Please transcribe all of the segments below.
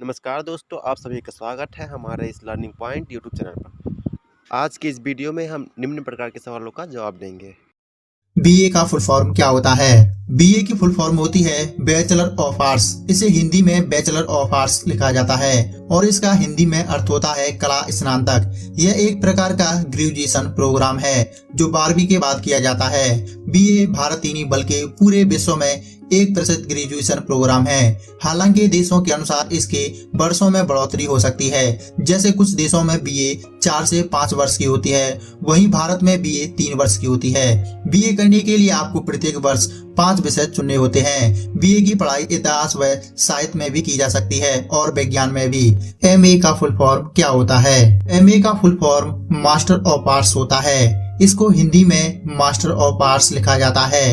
नमस्कार दोस्तों, आप सभी का स्वागत है हमारे इस लर्निंग पॉइंट यूट्यूब चैनल पर। आज की इस वीडियो में हम निम्न प्रकार के सवालों का जवाब देंगे। बीए का फुल फॉर्म क्या होता है? बीए की फुल फॉर्म होती है बैचलर ऑफ आर्ट्स। इसे हिंदी में बैचलर ऑफ आर्ट्स लिखा जाता है और इसका हिंदी में अर्थ होता है कला स्नातक। यह एक प्रकार का ग्रेजुएशन प्रोग्राम है जो 12वीं के बाद किया जाता है। बीए भारत ही नहीं बल्कि पूरे विश्व में एक प्रसिद्ध ग्रेजुएशन प्रोग्राम है। हालांकि देशों के अनुसार इसके वर्षों में बढ़ोतरी हो सकती है। जैसे कुछ देशों में बीए 4 से 5 वर्ष की होती है, वहीं भारत में बीए 3 वर्ष की होती है। बीए करने के लिए आपको प्रत्येक वर्ष 5 विषय चुनने होते हैं। बीए की पढ़ाई इतिहास व साहित्य में भी की जा सकती है और विज्ञान में भी। एमए का फुल फॉर्म क्या होता है? एमए का full form master of arts होता है। इसको हिंदी में मास्टर ऑफ आर्ट्स लिखा जाता है।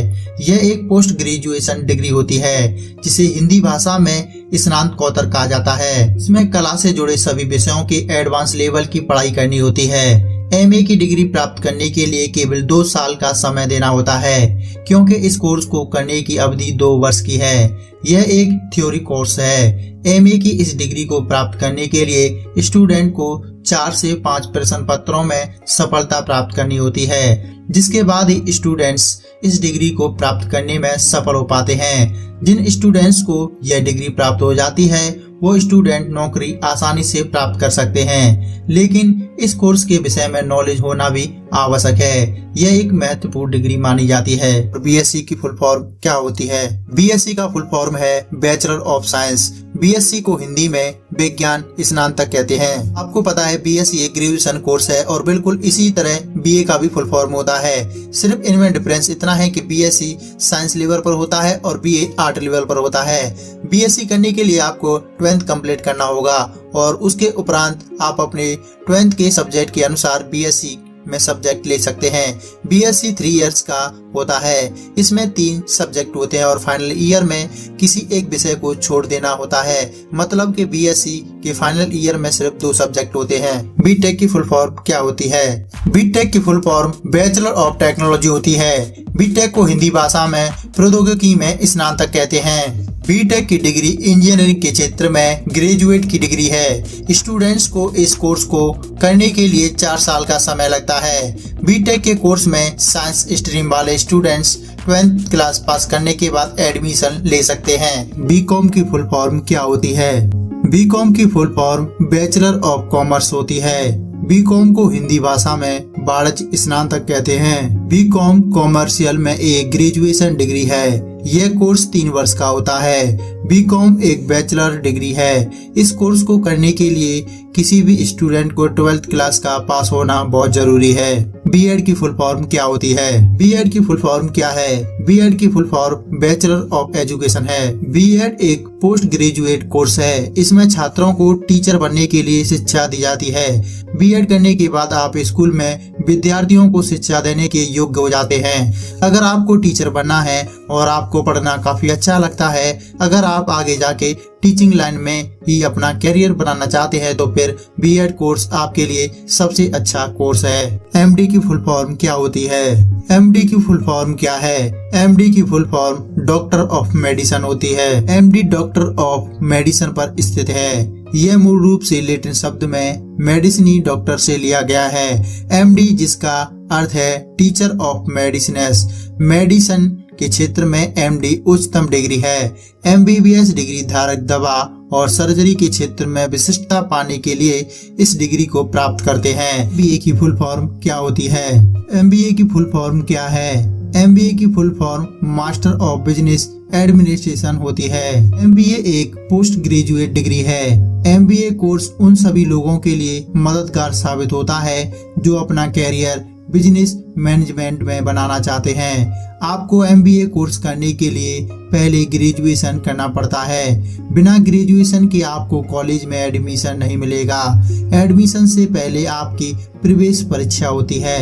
यह एक पोस्ट ग्रेजुएशन डिग्री होती है जिसे हिंदी भाषा में स्नातकोत्तर कहा जाता है। इसमें कला से जुड़े सभी विषयों के एडवांस लेवल की पढ़ाई करनी होती है। एमए की डिग्री प्राप्त करने के लिए केवल 2 साल का समय देना होता है, क्योंकि इस कोर्स को करने की अवधि 2 वर्ष की है। यह एक थ्योरी कोर्स है। एमए की इस डिग्री को प्राप्त करने के लिए स्टूडेंट को 4 से 5 प्रश्न पत्रों में सफलता प्राप्त करनी होती है, जिसके बाद ही स्टूडेंट्स इस डिग्री को प्राप्त करने में सफल हो पाते हैं। जिन स्टूडेंट्स को यह डिग्री प्राप्त हो जाती है वो स्टूडेंट नौकरी आसानी से प्राप्त कर सकते हैं, लेकिन इस कोर्स के विषय में नॉलेज होना भी आवश्यक है। यह एक महत्वपूर्ण डिग्री मानी जाती है। बीएससी की फुल फॉर्म क्या होती है? बीएससी का फुल फॉर्म है बैचलर ऑफ साइंस। बीएससी को हिंदी में विज्ञान स्नातक कहते हैं। आपको पता है बीएससी एक ग्रेजुएशन कोर्स है और बिल्कुल इसी तरह बीए का भी फुल फॉर्म होता है। सिर्फ इनमें डिफरेंस इतना है कि बीएससी साइंस लेवल पर होता है और बीए आर्ट लेवल पर होता है। बीएससी करने के लिए आपको 12th कंप्लीट करना होगा और उसके उपरांत आप अपने 12th के सब्जेक्ट के अनुसार बीएससी में सब्जेक्ट ले सकते हैं। बीएससी 3 इयर्स का होता है। इसमें 3 सब्जेक्ट होते हैं और फाइनल ईयर में किसी एक विषय को छोड़ देना होता है। मतलब कि बीएससी के फाइनल ईयर में सिर्फ 2 सब्जेक्ट होते हैं। बीटेक की फुल फॉर्म क्या होती है? बीटेक की full form bachelor of technology होती है। बीटेक को हिंदी भाषा में प्रौद्योगिकी में स्नातक कहते हैं। बीटेक की डिग्री इंजीनियरिंग के क्षेत्र में ग्रेजुएट की डिग्री है। स्टूडेंट्स को इस कोर्स को करने के लिए 4 साल का समय लगता है। बीटेक के कोर्स में साइंस स्ट्रीम वाले स्टूडेंट्स 12th क्लास पास करने के बाद एडमिशन ले सकते हैं। बीकॉम की फुल फॉर्म क्या होती है? बीकॉम की full form bachelor of commerce होती है। बीकॉम को हिंदी भाषा में वाणिज्य स्नातक कहते हैं। बीकॉम कॉमर्शियल में एक ग्रेजुएशन डिग्री है। यह कोर्स 3 वर्ष का होता है। बीकॉम एक बैचलर डिग्री है। इस कोर्स को करने के लिए किसी भी स्टूडेंट को 12th क्लास का पास होना बहुत जरूरी है। बीएड की फुल फॉर्म क्या होती है? बीएड की फुल फॉर्म क्या है? बीएड की full form bachelor of education है। बीएड एक पोस्ट ग्रेजुएट कोर्स है। इसमें छात्रों को टीचर बनने के लिए शिक्षा दी जाती है। बीएड करने के बाद आप स्कूल में विद्यार्थियों को शिक्षा देने के योग्य हो जाते हैं। अगर आपको टीचर बनना है और आपको पढ़ना काफी अच्छा लगता है, अगर आप आगे जाके टीचिंग लाइन में ही अपना करियर बनाना चाहते हैं तो फिर बीएड कोर्स आपके लिए सबसे अच्छा कोर्स है। एमडी की फुल फॉर्म क्या होती है? एमडी की फुल फॉर्म क्या है? एमडी की full form doctor of medicine होती है। एमडी डॉक्टर ऑफ मेडिसिन पर स्थित है। यह मूल रूप से लैटिन शब्द में मेडिसिनी डॉक्टर से लिया गया है। एमडी जिसका अर्थ है टीचर ऑफ मेडिसिनस। मेडिसिन के क्षेत्र में एमडी उच्चतम डिग्री है। एमबीबीएस डिग्री धारक दवा और सर्जरी के क्षेत्र में विशिष्टता पाने के लिए इस डिग्री को प्राप्त करते हैं। एमबीए की फुल फॉर्म क्या होती है? एमबीए की फुल फॉर्म क्या है? एमबीए की full form master of business administration होती है। एमबीए एक पोस्ट ग्रेजुएट डिग्री है। एमबीए कोर्स उन सभी लोगों के लिए मददगार साबित होता है जो अपना कैरियर बिजनेस मैनेजमेंट में बनाना चाहते हैं। आपको एमबीए कोर्स करने के लिए पहले ग्रेजुएशन करना पड़ता है। बिना ग्रेजुएशन के आपको कॉलेज में एडमिशन नहीं मिलेगा। एडमिशन से पहले आपकी प्रवेश परीक्षा होती है।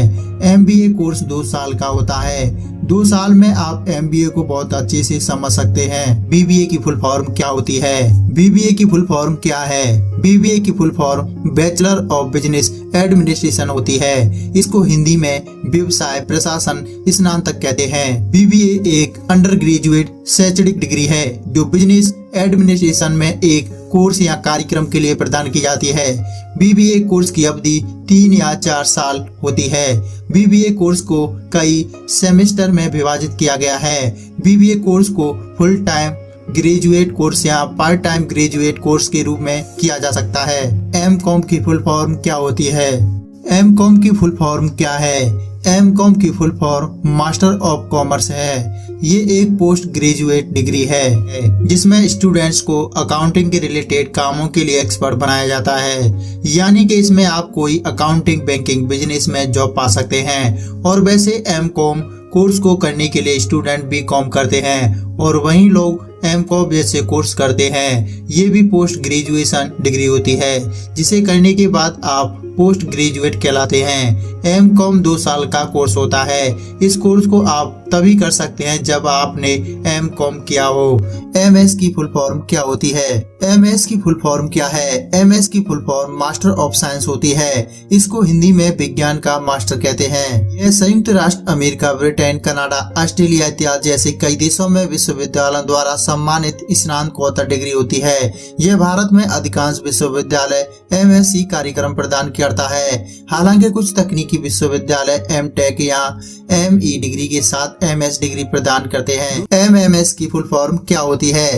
एमबीए कोर्स 2 साल का होता है। 2 साल में आप एमबीए को बहुत अच्छे से समझ सकते हैं। बीबीए की फुल फॉर्म क्या होती है? बीबीए की फुल फॉर्म क्या है? बीबीए की full form bachelor of business administration होती है। इसको हिंदी में व्यवसाय प्रशासन स्नातक कहते हैं। बीबीए एक अंडर ग्रेजुएट शैक्षणिक डिग्री है जो बिजनेस एडमिनिस्ट्रेशन में एक कोर्स या कार्यक्रम के लिए प्रदान की जाती है। बीबीए कोर्स की अवधि 3 या 4 साल होती है। बीबीए कोर्स को कई सेमेस्टर में विभाजित किया गया है। बीबीए कोर्स को फुल टाइम ग्रेजुएट कोर्स या पार्ट टाइम ग्रेजुएट कोर्स के रूप में किया जा सकता है। एमकॉम की फुल फॉर्म क्या होती है? एमकॉम की फुल फॉर्म क्या है? एमकॉम की full form master of commerce है। ये एक पोस्ट ग्रेजुएट डिग्री है जिसमें स्टूडेंट्स को अकाउंटिंग के रिलेटेड कामों के लिए एक्सपर्ट बनाया जाता है। यानी कि इसमें आप कोई अकाउंटिंग, बैंकिंग, बिजनेस में जॉब पा सकते हैं। और वैसे एमकॉम कोर्स को करने के लिए स्टूडेंट बीकॉम करते हैं और वहीं लोग एमकॉम जैसे कोर्स करते हैं। ये भी पोस्ट ग्रेजुएशन डिग्री होती है जिसे करने के बाद आप पोस्ट ग्रेजुएट कहलाते हैं। एमकॉम 2 साल का कोर्स होता है। इस कोर्स को आप तभी कर सकते हैं जब आपने एमकॉम किया हो। एमएस की फुल फॉर्म क्या होती है? एमएस की फुल फॉर्म क्या है? एमएस की full form master of science होती है। इसको हिंदी में विज्ञान का मास्टर कहते हैं। यह संयुक्त राष्ट्र अमेरिका, ब्रिटेन, कनाडा, ऑस्ट्रेलिया इत्यादि जैसे कई देशों में विश्वविद्यालयों द्वारा सम्मानित स्नातकोत्तर डिग्री होती है। यह भारत में अधिकांश विश्वविद्यालय एमएससी कार्यक्रम प्रदान करता है। हालांकि कुछ तकनीकी विश्वविद्यालय एमटेक या एमई डिग्री के साथ एमएस डिग्री प्रदान करते हैं। एमएमएस की फुल फॉर्म क्या होती है?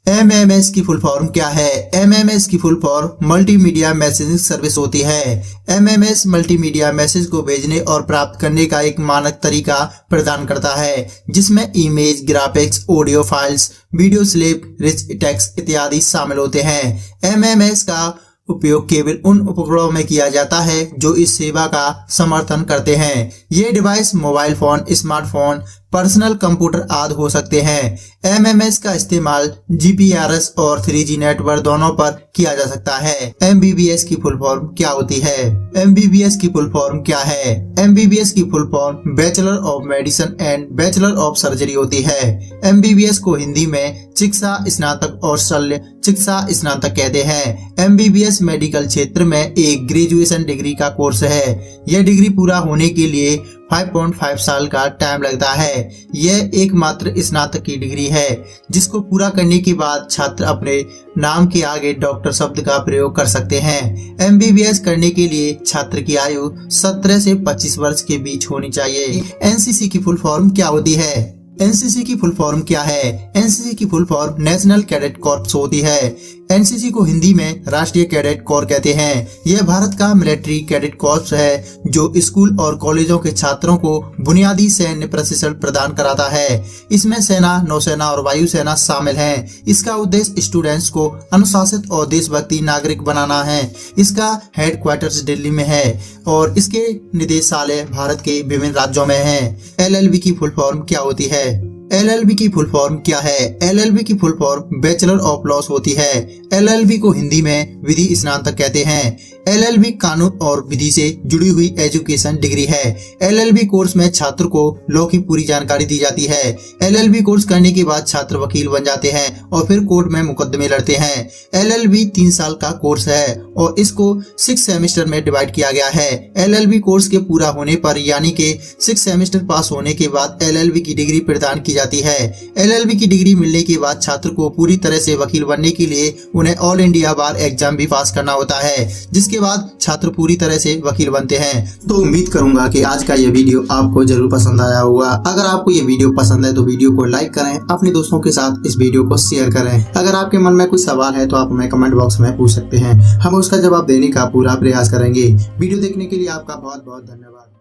एमएमएस की फुल फॉर्म क्या है? एमएमएस की full form multimedia messaging service होती है। एमएमएस मल्टीमीडिया मैसेज को भेजने और प्राप्त करने का एक मानक तरीका प्रदान करता है जिसमें image, graphics, audio files, video slip, rich text इत्यादि शामिल होते हैं। एमएमएस का उपयोग केवल उन उपकरणों में किया जाता है जो इस सेवा का समर्थन करते हैं। ये device mobile phone, smartphone, personal computer आदि हो सकते हैं। एमएमएस का इस्तेमाल जीपीआरएस और 3G नेटवर्क दोनों पर किया जा सकता है। एमबीबीएस की फुल फॉर्म क्या होती है? एमबीबीएस की फुल फॉर्म क्या है? एमबीबीएस की full form bachelor of medicine and bachelor of surgery होती है। एमबीबीएस को हिंदी में चिकित्सा स्नातक और शल्य चिकित्सा स्नातक कहते हैं। एमबीबीएस मेडिकल क्षेत्र में एक ग्रेजुएशन डिग्री का कोर्स है। यह डिग्री पूरा होने के लिए 5.5 साल का टाइम लगता है। यह एकमात्र स्नातक की डिग्री है जिसको पूरा करने के बाद छात्र अपने नाम के आगे डॉक्टर शब्द का प्रयोग कर सकते हैं। एमबीबीएस करने के लिए छात्र की आयु 17 से 25 वर्ष के बीच होनी चाहिए। एनसीसी की फुल फॉर्म क्या होती है? एनसीसी की फुल फॉर्म क्या है? एनसीसी की full form national cadet corps होती है। एनसीसी को हिंदी में राष्ट्रीय कैडेट कोर कहते हैं। यह भारत का मिलिट्री कैडेट कॉर्प्स है जो स्कूल और कॉलेजों के छात्रों को बुनियादी सैन्य प्रशिक्षण प्रदान कराता है। इसमें सेना, नौसेना और वायुसेना शामिल हैं। इसका उद्देश्य स्टूडेंट्स को अनुशासित और देशभक्ति नागरिक बनाना है। इसका हेडक्वार्टर्स दिल्ली में है और इसके निदेशालय भारत के विभिन्न राज्यों में है। एलएलबी की फुल फॉर्म क्या होती है? एलएलबी की फुल फॉर्म क्या है? एलएलबी की full form bachelor of laws होती है। एलएलबी को हिंदी में विधि स्नातक कहते हैं। एलएलबी कानून और विधि से जुड़ी हुई एजुकेशन डिग्री है। एलएलबी कोर्स में छात्र को लॉ की पूरी जानकारी दी जाती है। एलएलबी कोर्स करने के बाद छात्र वकील बन जाते हैं और फिर कोर्ट में मुकदमे लड़ते हैं। एलएलबी 3 साल का कोर्स है और इसको 6 सेमेस्टर में डिवाइड किया गया है। एलएलबी कोर्स के पूरा होने पर यानी कि 6 सेमेस्टर पास होने के बाद एलएलबी की डिग्री प्रदान की जाती है। एलएलबी की डिग्री मिलने के बाद छात्र को पूरी तरह से वकील बनने के लिए उन्हें ऑल इंडिया बार एग्जाम भी पास करना होता है, जिसके बाद छात्र पूरी तरह से वकील बनते हैं। तो उम्मीद करूंगा कि आज का ये वीडियो आपको जरूर पसंद आया होगा। अगर आपको ये वीडियो पसंद है तो वीडियो को लाइक करें, अपने दोस्तों के साथ इस वीडियो को शेयर करें। अगर आपके मन में कुछ सवाल है तो आप हमें कमेंट बॉक्स में पूछ सकते हैं, हम उसका जवाब देने का पूरा प्रयास करेंगे। वीडियो देखने के लिए आपका बहुत बहुत धन्यवाद।